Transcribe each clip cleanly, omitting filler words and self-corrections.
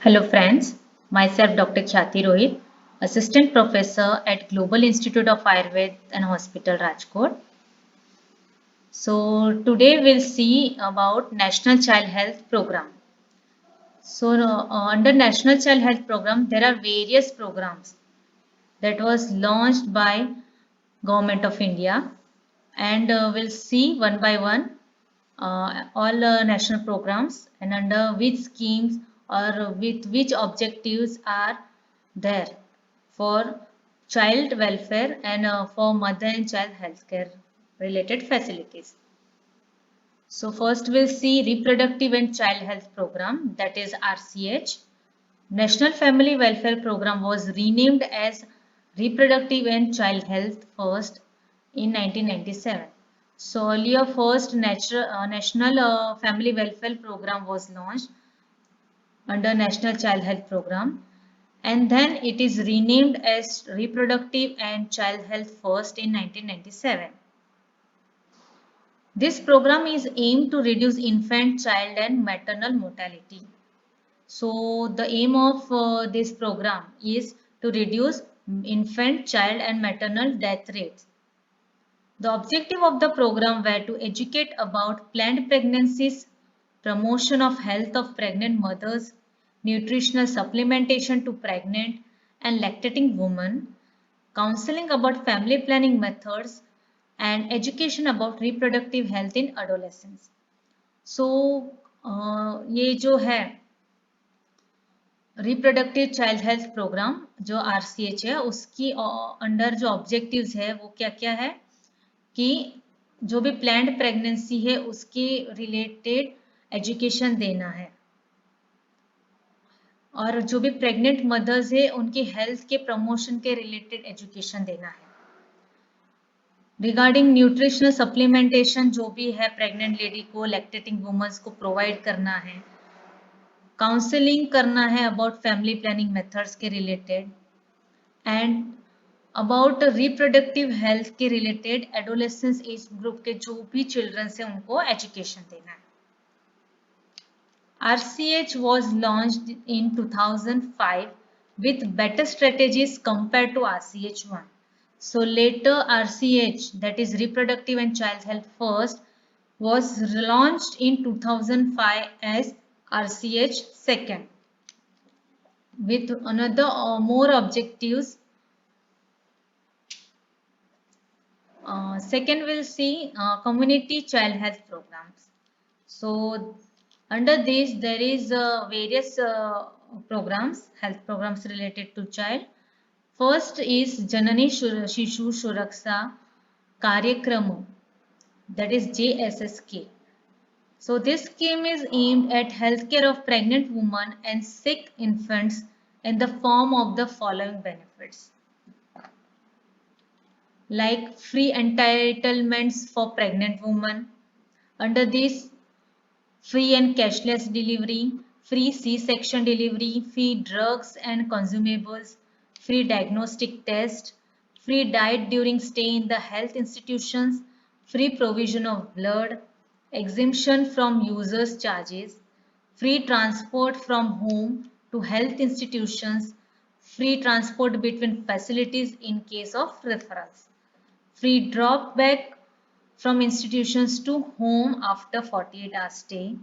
Hello friends, myself Dr. Khyati Rohit, Assistant Professor at Global Institute of Ayurveda and Hospital Rajkot. So today we'll see about National Child Health Program. Under National Child Health Program, there are various programs that was launched by Government of India, and we'll see one by one all national programs and under which schemes or with which objectives are there for child welfare and for mother and child healthcare related facilities. So first we'll see reproductive and child health program, that is RCH. National Family Welfare Program was renamed as Reproductive and Child Health First in 1997. So earlier first National Family Welfare Program was launched under National Child Health Program, and then it is renamed as Reproductive and Child Health First in 1997. This program is aimed to reduce infant, child and maternal mortality. So the aim of this program is to reduce infant, child and maternal death rates. The objective of the program were to educate about planned pregnancies, promotion of health of pregnant mothers, nutritional supplementation to pregnant and lactating women, counseling about family planning methods, and education about reproductive health in adolescents. So ये जो है reproductive child health programme जो RCH है उसकी under जो objectives है वो क्या क्या है कि जो भी प्लान्ड प्रेगनेंसी है उसके रिलेटेड एजुकेशन देना है और जो भी प्रेग्नेंट मदर्स है उनकी हेल्थ के प्रमोशन के रिलेटेड एजुकेशन देना है रिगार्डिंग न्यूट्रिशनल सप्लीमेंटेशन जो भी है प्रेग्नेंट लेडी को लैक्टेटिंग वुमेन्स को प्रोवाइड करना है काउंसलिंग करना है अबाउट फैमिली प्लानिंग मेथड्स के related and about reproductive health के रिलेटेड एडोलेसेंस एज ग्रुप के जो भी चिल्ड्रन है उनको एजुकेशन देना है RCH was launched in 2005 with better strategies compared to RCH1. So later RCH, that is Reproductive and Child Health First, was launched in 2005 as RCH second with another more objectives. Second we'll see community child health programs. So under this there is various programs, health programs related to child. First is Janani Shishu Suraksha Karyakrama, that is JSSK. So this scheme is aimed at healthcare of pregnant women and sick infants in the form of the following benefits. Like free entitlements for pregnant women. Under this, free and cashless delivery, free C-section delivery, free drugs and consumables, free diagnostic test, free diet during stay in the health institutions, free provision of blood, exemption from users' charges, free transport from home to health institutions, free transport between facilities in case of referrals, free drop back from institutions to home after 48 hours stay.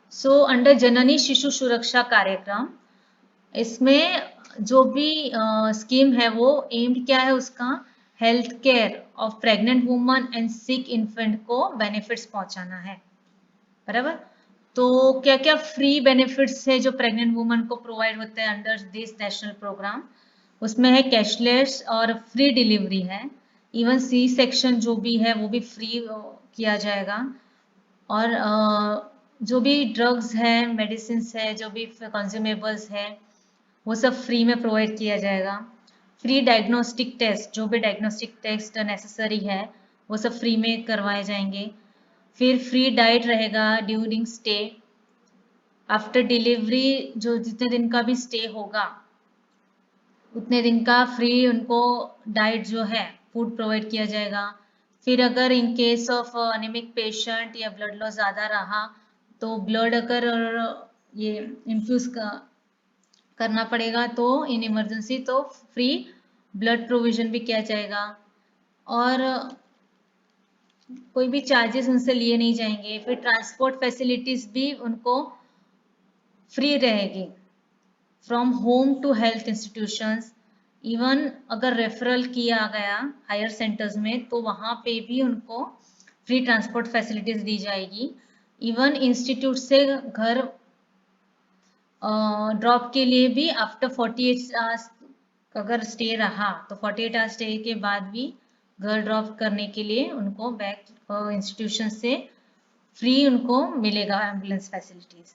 So under जननी शिशु सुरक्षा कार्यक्रम इसमें जो भी scheme है वो aimed क्या है उसका health care of pregnant woman and sick infant को बेनिफिट्स पहुंचाना है बराबर तो क्या क्या फ्री बेनिफिट्स है जो प्रेग्नेंट वुमन को प्रोवाइड होते हैं अंडर दिस नेशनल प्रोग्राम उसमें है कैशलेस और फ्री डिलीवरी है इवन सी सेक्शन जो भी है वो भी फ्री किया जाएगा और जो भी ड्रग्स है मेडिसिन है जो भी कंज्यूमेबल्स है वो सब फ्री में प्रोवाइड किया जाएगा फ्री डायग्नोस्टिक टेस्ट जो भी डायग्नोस्टिक टेस्ट नेसेसरी है वो सब फ्री में करवाए जाएंगे फिर फ्री डाइट रहेगा ड्यूरिंग स्टे आफ्टर डिलीवरी जो जितने दिन का भी स्टे होगा उतने दिन का फ्री उनको डाइट जो है फूड प्रोवाइड किया जाएगा फिर अगर in case of anaemic patient या ब्लड लॉस ज़्यादा रहा तो ब्लड अगर ये इन्फ्यूज करना पड़ेगा तो इन इमरजेंसी तो फ्री ब्लड प्रोविजन भी किया जाएगा और कोई भी चार्जेस उनसे लिए नहीं जाएंगे। फिर ट्रांसपोर्ट फैसिलिटीज भी उनको फ्री रहेगी from home to health institutions. Even अगर रेफरल किया गया हायर सेंटर्स में तो वहाँ पे भी उनको फ्री ट्रांसपोर्ट फैसिलिटीज दी जाएगी। इवन इंस्टीट्यूट से घर ड्रॉप के लिए भी आफ्टर 48 आवर्स अगर स्टे रहा तो 48 आवर्स स्टे के बाद भी घर ड्रॉप करने के लिए उनको बैक इंस्टीट्यूशन से फ्री उनको मिलेगा ambulance facilities.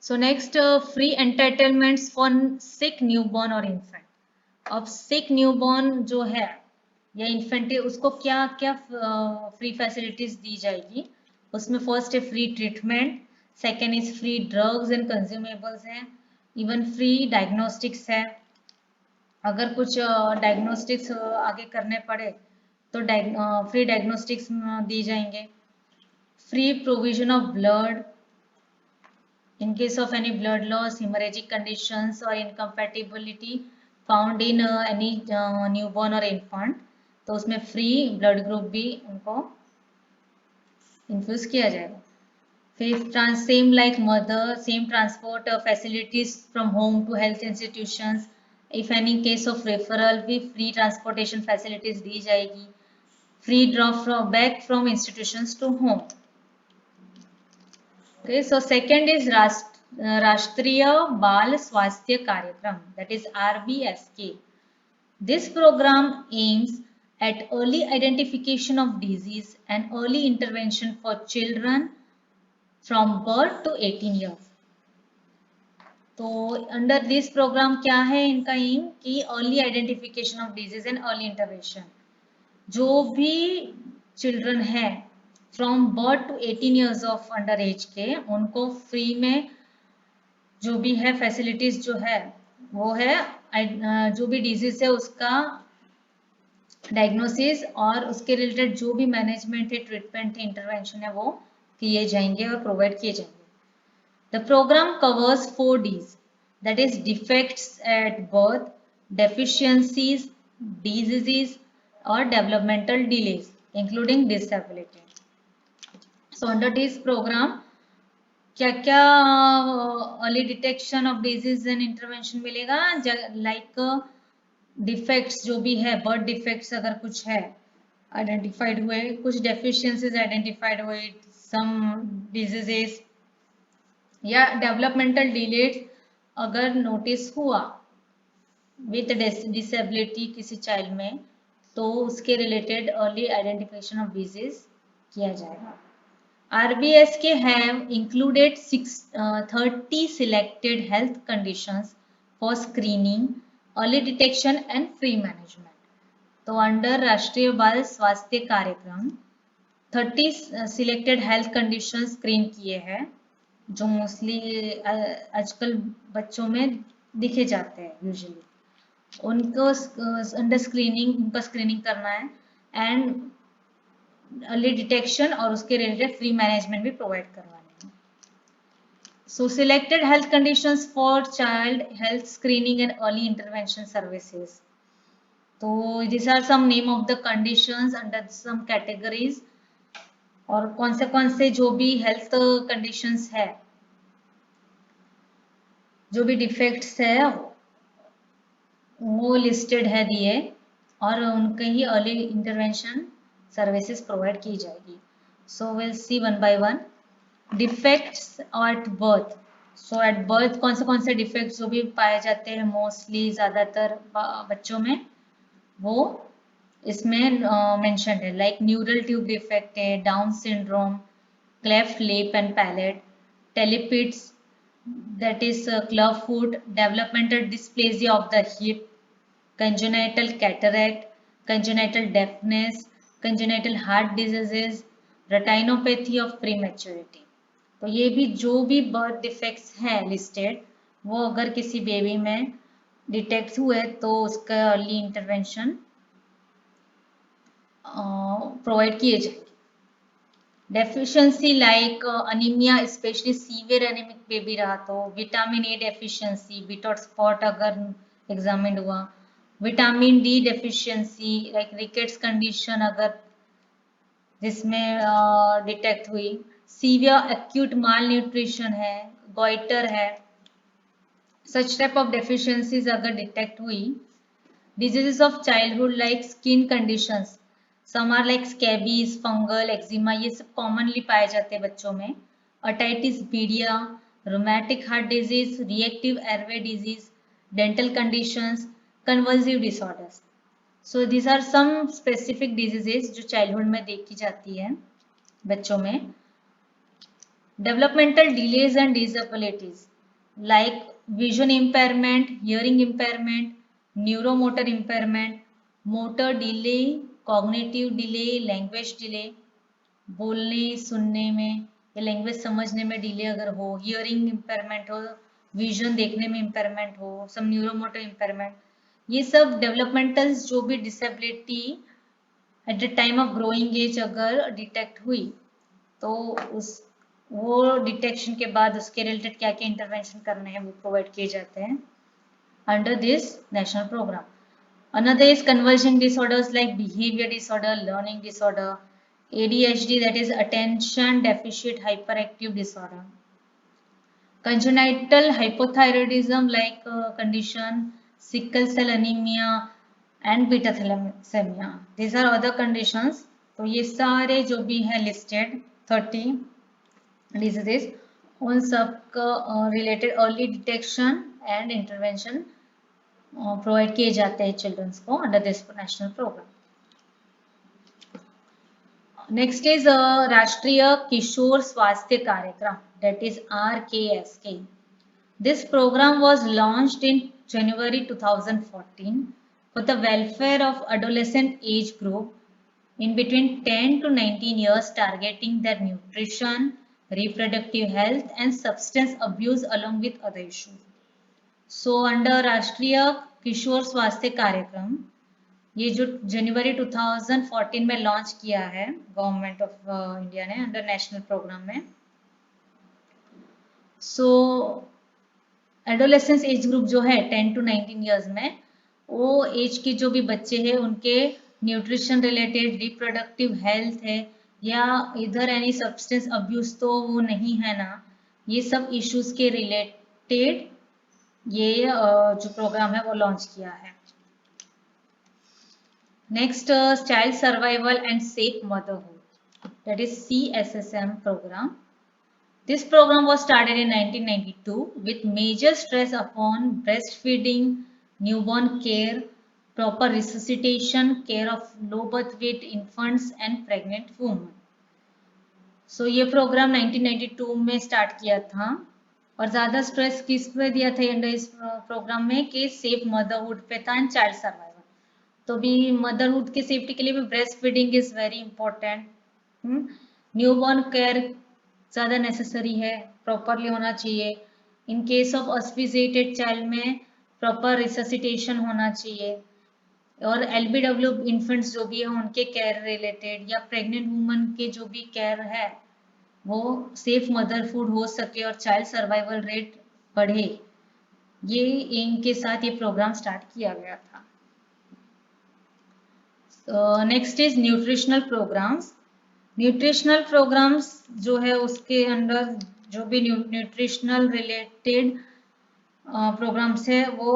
So next free entertainments for sick newborn और इन्फेंट। अब सिक न्यूबॉर्न जो है या इन्फेंट है उसको क्या क्या फ्री फैसिलिटीज दी जाएगी। उसमें फर्स्ट है free treatment, second is free drugs and consumables हैं, इवन फ्री डायग्नोस्टिक्स है। अगर कुछ डायग्नोस्टिक्स आगे करने पड़े तो फ्री डायग्नोस्टिक्स दी जाएंगे। Free provision of blood in case of any blood loss, hemorrhagic conditions or incompatibility found in any newborn or infant, तो उसमें फ्री ब्लड ग्रुप भी उनको इन्फ्यूज किया जाएगा। फिर same like mother same transport facilities from home to health institutions. If any case of referral भी free transportation facilities दी जाएगी। Free drop back from institutions to home. Okay, so second is Rashtriya Bal Swasthya Karyakram, that is RBSK. This program aims at early identification of disease and early intervention for children from birth to 18 years. तो under this programme क्या है इनका aim कि early identification of disease and early intervention. जो भी children है from birth to 18 years of under age के उनको फ्री में जो भी है फैसिलिटीज जो है वो है जो भी डिजीज है उसका डायग्नोसिस और उसके रिलेटेड जो भी मैनेजमेंट है ट्रीटमेंट है इंटरवेंशन है वो किए जाएंगे और प्रोवाइड किए जाएंगे। The programme covers 4 Ds, that is defects at birth, deficiencies, diseases or developmental delays including disability. So under this program क्या क्या early detection of disease and intervention मिलेगा। लाइक डिफेक्ट्स जो भी है बर्थ डिफेक्ट्स अगर कुछ है आइडेंटिफाइड हुए, कुछ डेफिशिएंसीज आइडेंटिफाइड हुए, सम डिजीजेस या डेवलपमेंटल डिलेज अगर नोटिस हुआ विथ डिसेबिलिटी किसी चाइल्ड में तो उसके related early identification of disease किया जाएगा। RBSK have included 30 selected health conditions for screening, early detection and free management. तो अंडर राष्ट्रीय बाल स्वास्थ्य कार्यक्रम 30 सिलेक्टेड हेल्थ कंडीशन स्क्रीन किए हैं जो मोस्टली आजकल बच्चों में दिखे जाते हैं यूजुअली। उनको अंडर स्क्रीनिंग उनका स्क्रीनिंग करना है एंड अर्ली डिटेक्शन और उसके रिलेटेड फ्री मैनेजमेंट भी प्रोवाइड करवाने हैं। So selected health conditions for child health screening and early intervention services. तो this are some name of the conditions under some categories और कौन से जो भी हेल्थ कंडीशंस है जो भी डिफेक्ट्स है वो लिस्टेड है दिए और उनके ही अर्ली इंटरवेंशन सर्विसेज प्रोवाइड की जाएगी। So will see one by one. Defects at birth. So at birth कौन से डिफेक्ट्स जो भी पाए जाते हैं मोस्टली ज़्यादातर बच्चों में वो इसमें मेंशन है। लाइक न्यूरल ट्यूब डिफेक्ट है, down syndrome, cleft lip and palate, talipes that is clubfoot, developmental dysplasia of the hip, congenital cataract, congenital deafness, congenital heart diseases, retinopathy of prematurity। तो ये भी जो भी बर्थ डिफेक्ट्स हैं listed वो अगर किसी बेबी में डिटेक्ट हुए तो उसका अर्ली इंटरवेंशन प्रोवाइड किए जाएंगे। Deficiency like anaemia, specially severe anaemic baby रहा तो, vitamin A deficiency, Bitot spot अगर एग्जामिन हुआ, vitamin D deficiency like rickets condition अगर जिसमें डिटेक्ट हुई, सीवियर एक्यूट माल न्यूट्रिशन है, गोइटर है, सच टाइप ऑफ डेफिशिएंसीज अगर डिटेक्ट हुई, diseases of childhood like skin conditions, some are like scabies, fungal, eczema, ये सब कॉमनली पाए जाते हैं बच्चों में, otitis media, rheumatic heart disease, reactive airway disease, dental conditions, convulsive disorders. So these are some specific diseases जो childhood में देखी जाती है बच्चों में। Developmental delays and disabilities like vision impairment, hearing impairment, neuromotor impairment, motor delay, cognitive delay, language delay, बोलने सुनने में या लैंग्वेज समझने में डिले अगर हो, हियरिंग इम्पेयरमेंट हो, विजन देखने में इम्पेयरमेंट हो, सब न्यूरोमोटर इम्पेयरमेंट, ये सब डेवलपमेंटल जो भी disability at the time of growing age अगर डिटेक्ट हुई तो उस वो डिटेक्शन के बाद उसके रिलेटेड क्या क्या इंटरवेंशन करने हैं वो प्रोवाइड किए जाते हैं under this national programme. Another is conversion disorders like behavior disorder, learning disorder, ADHD, that is attention deficit hyperactive disorder, congenital hypothyroidism like condition, sickle cell anemia and beta thalassemia. These are other conditions. तो ये सारे जो भी हैं listed 30 diseases, उन सब का related early detection and intervention provide किए जाते हैं चिल्ड्रंस को under this national programme. Next is Rashtriya Kishor Swasthya Karyakram, that is RKSK. This programme was launched in January 2014 for the welfare of adolescent age group in between 10 to 19 years, targeting their nutrition, reproductive health and substance abuse along with other issues. So under राष्ट्रीय किशोर स्वास्थ्य कार्यक्रम, ये जो जनवरी 2014 में launch किया है government of India ने under national programme में। सो adolescence age group जो है 10 टू 19 ईयर्स में, वो एज के जो भी बच्चे हैं उनके न्यूट्रिशन रिलेटेड, रिप्रोडक्टिव हेल्थ है या इधर एनी सब्सटेंस अब्यूज तो वो नहीं है ना, ये सब इश्यूज के रिलेटेड ये जो प्रोग्राम है वो लॉन्च किया है। Next, Child Survival and Safe Motherhood, that is CSSM program. This program was started in 1992 with major stress upon breastfeeding, newborn care, proper resuscitation, care of low birth weight infants and pregnant women. So ये programme 1992 में start किया था और ज़्यादा stress किस पे दिया था इस प्रोग्राम में कि सेफ मदरहुड पे था एंड चाइल्ड सर्वाइवल। तो भी मदरहुड की सेफ्टी के लिए भी breast feeding is very important, newborn care ज़्यादा नेसेसरी है, प्रॉपरली होना चाहिए। इन केस ऑफ अस्फिक्सिएटेड चाइल्ड में प्रॉपर रिससिटेशन होना चाहिए, और LBW इन्फेंट्स जो भी है उनके केयर रिलेटेड या प्रेग्नेंट वुमन के जो भी केयर है वो सेफ मदर फूड हो सके और चाइल्ड सर्वाइवल रेट बढ़े, ये एम के साथ ये प्रोग्राम स्टार्ट किया गया था। Next is nutritional programmes. Nutritional programmes जो है उसके अंदर जो भी न्यूट्रिशनल रिलेटेड प्रोग्राम्स है वो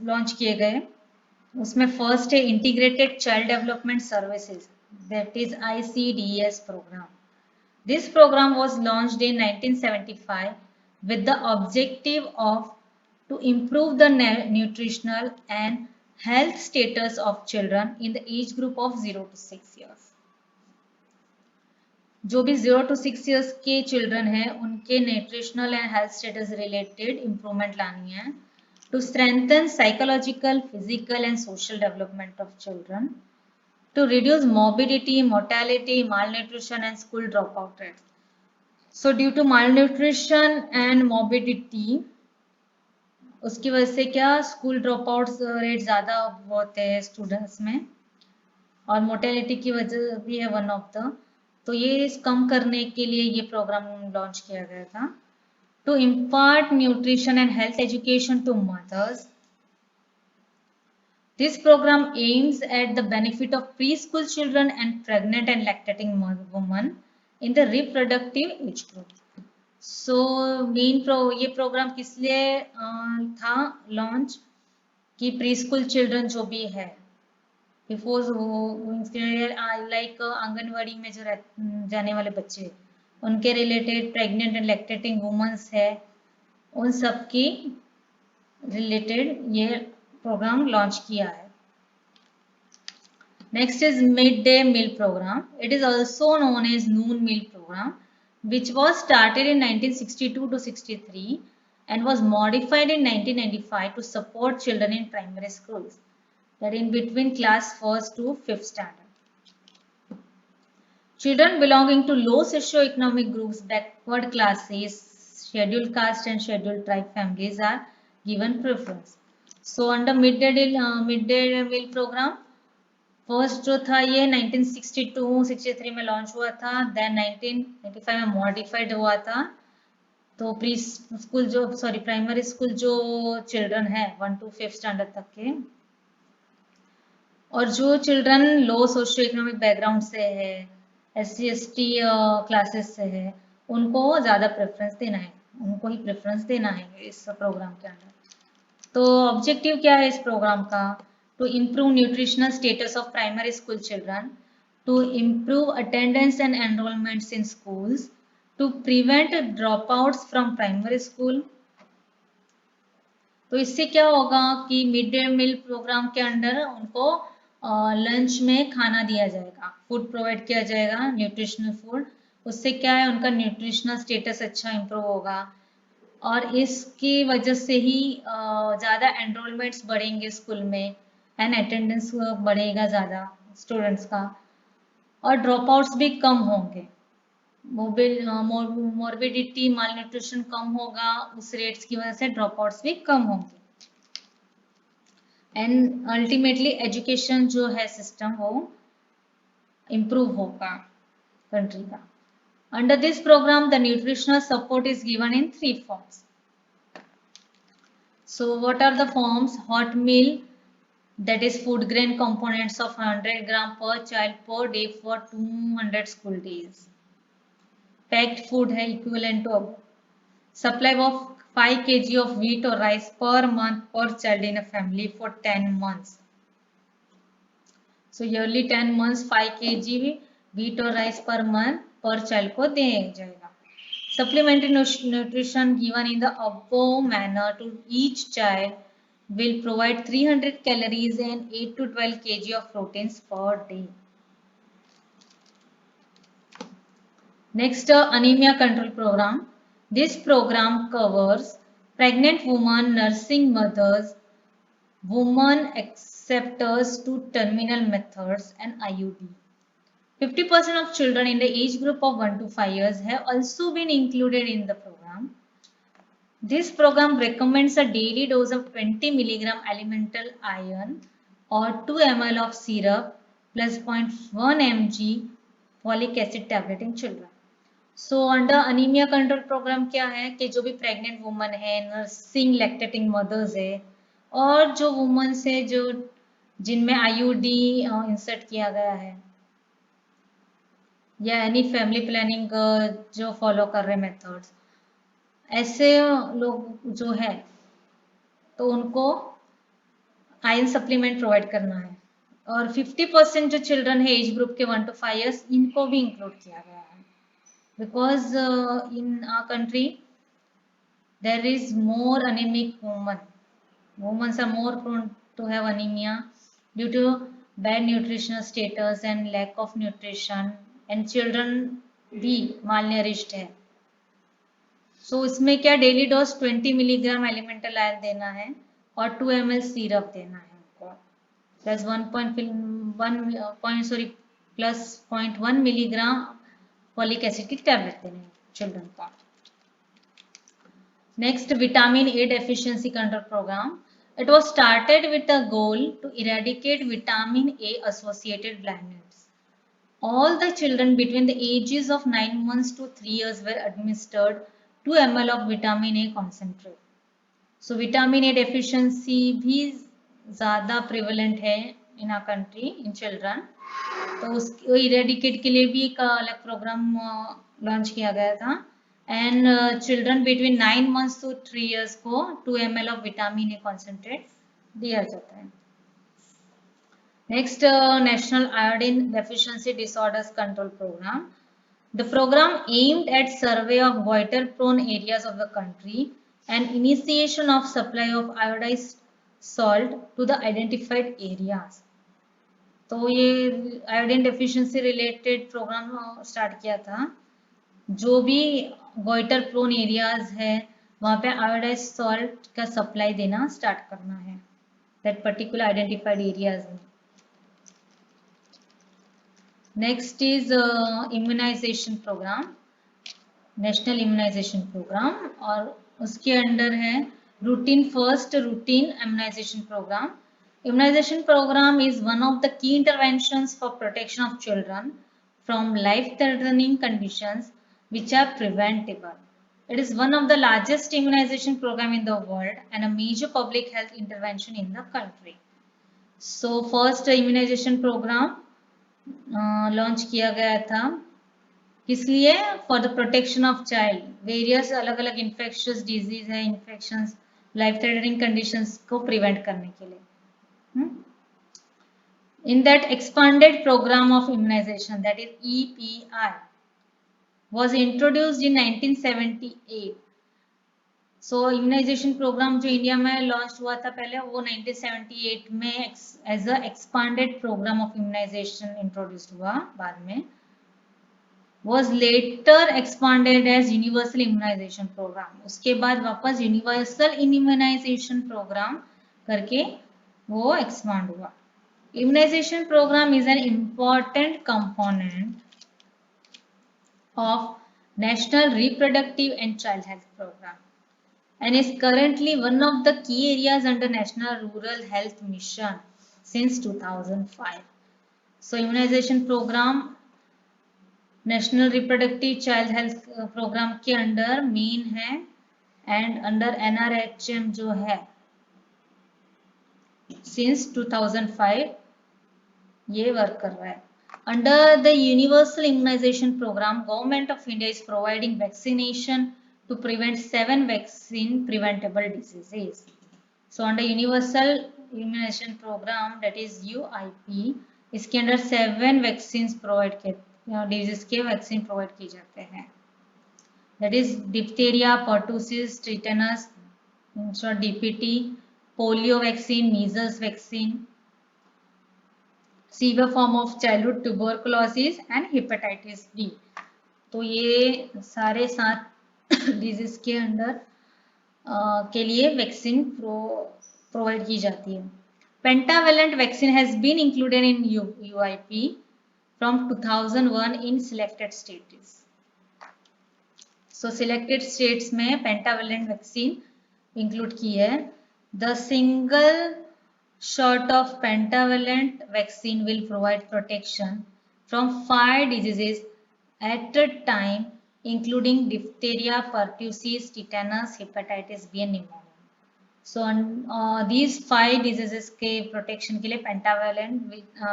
लॉन्च किए गए। उसमें फर्स्ट है integrated child development services, that is ICDS programme. This programme was launched in 1975 with the objective of to improve the nutritional and health status of children in the age group of 0 to 6 years. जो भी 0 to 6 years के children हैं उनके nutritional and health status related improvement लानी है, to strengthen psychological, physical and social development of children, to reduce morbidity, mortality, malnutrition and school dropout rates. So due to malnutrition and morbidity, उसकी वजह से क्या school drop out rate ज़्यादा होते हैं students में, और मोर्टेलिटी की वजह भी है वन ऑफ द। तो ये कम करने के लिए ये प्रोग्राम लॉन्च किया गया था। To impart nutrition and health education to mothers, this program aims at the benefit of preschool children and pregnant and lactating women in the reproductive age group. So ये प्रोग्राम किस लिए था launch कि pre school children जो भी है before like anganwadi में जो जाने वाले बच्चे, उनके related pregnant and lactating womens है, उन सब की रिलेटेड ये प्रोग्राम लॉन्च किया है। Next is midday meal program. It is also known as noon meal program, which was started in 1962 to 63 and was modified in 1995 to support children in primary schools, that in between class 1st to 5th standard. Children belonging to low socio-economic groups, backward classes, scheduled caste and scheduled tribe families are given preference. So under midday meal program, first जो था ये 1962-63 में launch हुआ था, then 1995 में modified हुआ था। तो प्री स्कूल जो प्राइमरी स्कूल जो चिल्ड्रन है 1 to 5th स्टैंडर्ड तक के, और जो चिल्ड्रन लो सोशियो इकोनॉमिक बैकग्राउंड से है, SC/ST क्लासेस से है, उनको ज़्यादा प्रेफरेंस देना है, उनको ही प्रेफरेंस देना है इस प्रोग्राम के अंदर। तो ऑब्जेक्टिव क्या है इस प्रोग्राम का? To improve nutritional status of primary school children, to improve attendance and enrollments in schools, to prevent dropouts from primary school। तो इससे क्या होगा कि मिड डे मील प्रोग्राम के अंडर उनको लंच में खाना दिया जाएगा, फूड प्रोवाइड किया जाएगा, न्यूट्रिशनल फूड। उससे क्या है, उनका न्यूट्रिशनल स्टेटस अच्छा इंप्रूव होगा और इसकी वजह से ही ज़्यादा एनरोलमेंट्स बढ़ेंगे स्कूल में एंड अटेंडेंस बढ़ेगा ज़्यादा स्टूडेंट्स का, और ड्रॉप आउट्स भी कम होंगे। मोर्बिडिटी माल न्यूट्रिशन कम होगा, उस रेट्स की वजह से ड्रॉप आउट्स भी कम होंगे एंड अल्टीमेटली एजुकेशन जो है सिस्टम वो इम्प्रूव होगा कंट्री का। Under this program, the nutritional support is given in 3 forms. So what are the forms? Hot meal, that is food grain components of 100 gram per child per day for 200 school days. Packed food है equivalent to supply of 5 kg of wheat or rice per month per child in a family for 10 months. So yearly 10 months 5 kg wheat or rice per month per child को दिया जाएगा। Supplementary nutrition given in the above manner to each child will provide 300 calories and 8 to 12 kg of proteins per day. Next, anemia control program. This program covers pregnant women, nursing mothers, women acceptors to terminal methods and IUD. 50% of children in the age group of 1 to 5 years have also been included in the program. This program recommends a daily dose of 20 milligram elemental iron or 2 ml of syrup plus 0.1 mg folic acid tablet in children. So under anemia control program क्या है कि जो भी pregnant woman है, nursing lactating mothers है, और जो women है जो जिनमें IUD इंसर्ट किया गया है या एनी फैमिली प्लानिंग जो फॉलो कर रहे मेथड्स, ऐसे लोग जो है तो उनको आयरन सप्लीमेंट प्रोवाइड करना है। और 50% जो चिल्ड्रन है एज ग्रुप के 1 to 5 years, इनको भी इंक्लूड किया गया है because in our country there is more anaemic women are more prone to have anaemia due to bad nutritional status and lack of nutrition and children भी malnourished है। So इसमें क्या daily dose 20 milligram elemental iron देना है और 2 ml syrup देना है उनको, प्लस 0.1 मिलीग्राम फॉलिक एसिड की टैबलेट देनी है चिल्ड्रन को। Next, vitamin A deficiency control programme. It was started with the goal to eradicate vitamin A associated blindness. All the children between the ages of 9 months to 3 years were administered 2 ml of vitamin A concentrate. So vitamin A deficiency भी ज़्यादा prevalent है इन our country in children, तो उसको eradicate के लिए भी एक अलग प्रोग्राम लॉन्च किया गया था and children between 9 months to 3 years को 2 ml of vitamin A concentrate दिया जाता है. Next, National Iodine Deficiency Disorders Control Program. The program aimed at survey of goiter-prone areas of the country and initiation of supply of iodized salt to the identified areas. तो ये iodine deficiency related programme start किया था. जो भी goitre prone areas है वहाँ पे iodized salt का सप्लाई देना स्टार्ट करना है दैट पर्टिकुलर आइडेंटिफाइड एरियाज में. Next is immunization programme, national immunization programme, और उसके अंडर है routine first routine immunization programme. Immunization program is one of the key interventions for protection of children from life-threatening conditions which are preventable. It is one of the largest immunization program in the world and a major public health intervention in the country. So first immunization program launch किया गया था किस लिए? For the protection of child. Various अलग अलग infectious disease है, infections, life threatening conditions को prevent करने के लिए. In that expanded program of immunization, that is EPI, was introduced in 1978. So immunization program जो इंडिया में लॉन्च हुआ था पहले वो 1978 में as a expanded programme of immunization introduce हुआ. बाद में was later expanded as universal immunization program. उसके बाद वापस universal immunization program करके वो एक्सपांड हुआ. Immunization program is an important component of National Reproductive and Child Health Program and is currently one of the key areas under National Rural Health Mission since 2005. So immunization program National Reproductive Child Health Program के under main है and under NRHM जो है since 2005 ये work कर रहा है. Under the Universal Immunization Program, Government of India is providing vaccination to prevent 7 vaccine preventable diseases. So under Universal Immunization Program, that is UIP, इसके अंदर 7 vaccines provide के disease के वैक्सीन प्रोवाइड किए जाते हैं. That is diphtheria, pertussis, tetanus, DPT, polio vaccine, measles vaccine, severe form of childhood tuberculosis and hepatitis B. तो ये सारे 7 डिजीज के अंदर के लिए वैक्सीन प्रोवाइड की जाती है. Pentavalent vaccine has been included in UIP from 2001 in selected states. So selected states में पेंटावेलेंट वैक्सीन इंक्लूड की है. The single shot of pentavalent vaccine will provide protection from 5 diseases at a time, including diphtheria, pertussis, tetanus, hepatitis B and pneumonia. So these 5 diseases के protection के लिए pentavalent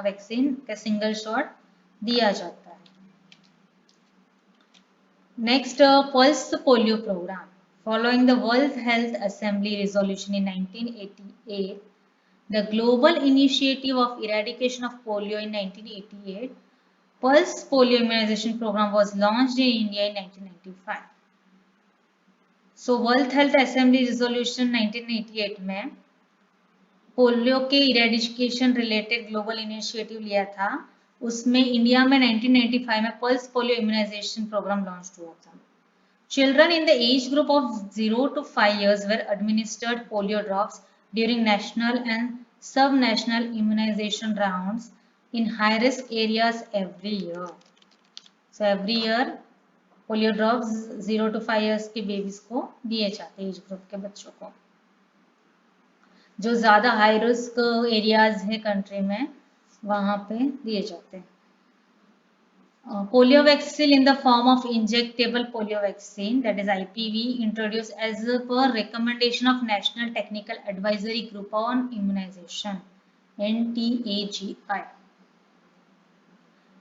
vaccine का single shot दिया जाता है. Next, pulse polio program. Following the World Health Assembly resolution in 1988, the Global Initiative of Eradication of Polio in 1988, Pulse Polio Immunization Program was launched in India in 1995. So World Health Assembly resolution 1988 में polio के eradication related global initiative लिया था. उसमें India में 1995 में pulse polio immunization programme launch हुआ था. Children in the age group of 0 to 5 years were administered polio drops during national and sub-national immunization rounds in high-risk areas every year. So every year polio drops 0 to 5 years के babies को दिए जाते हैं age group के बच्चों को. जो ज़्यादा हाई रिस्क एरियाज है कंट्री में वहाँ पे दिए जाते हैं। Polio vaccine in the form of injectable polio vaccine, that is IPV, introduced as per recommendation of National Technical Advisory Group on Immunization (NTAGI)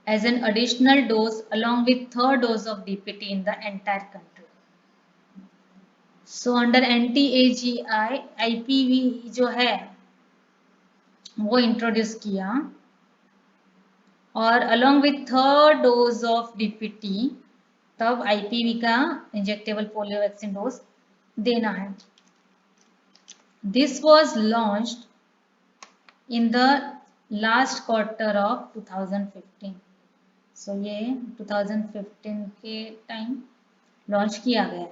as an additional dose along with third dose of DPT in the entire country. So under NTAGI IPV जो है वो introduce किया और along with third dose of DPT तब IPV का injectable polio vaccine dose देना है. This was launched in the last quarter of 2015. So ये 2015 के टाइम लॉन्च किया गया.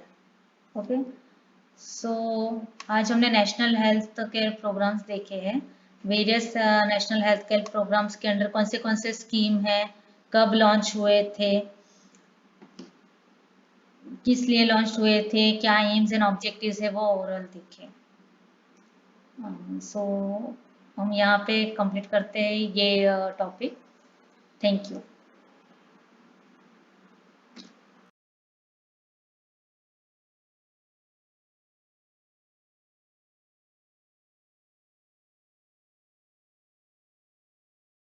ओके, सो आज हमने नेशनल हेल्थ केयर प्रोग्राम्स देखे हैं. Various national health care programmes के अंडर कौन से स्कीम है, कब लॉन्च हुए थे, किस लिए लॉन्च हुए थे, क्या एम्स एंड ऑब्जेक्टिव्स है, वो ओवरऑल देखे. सो हम यहाँ पे कंप्लीट करते हैं ये टॉपिक. Thank you.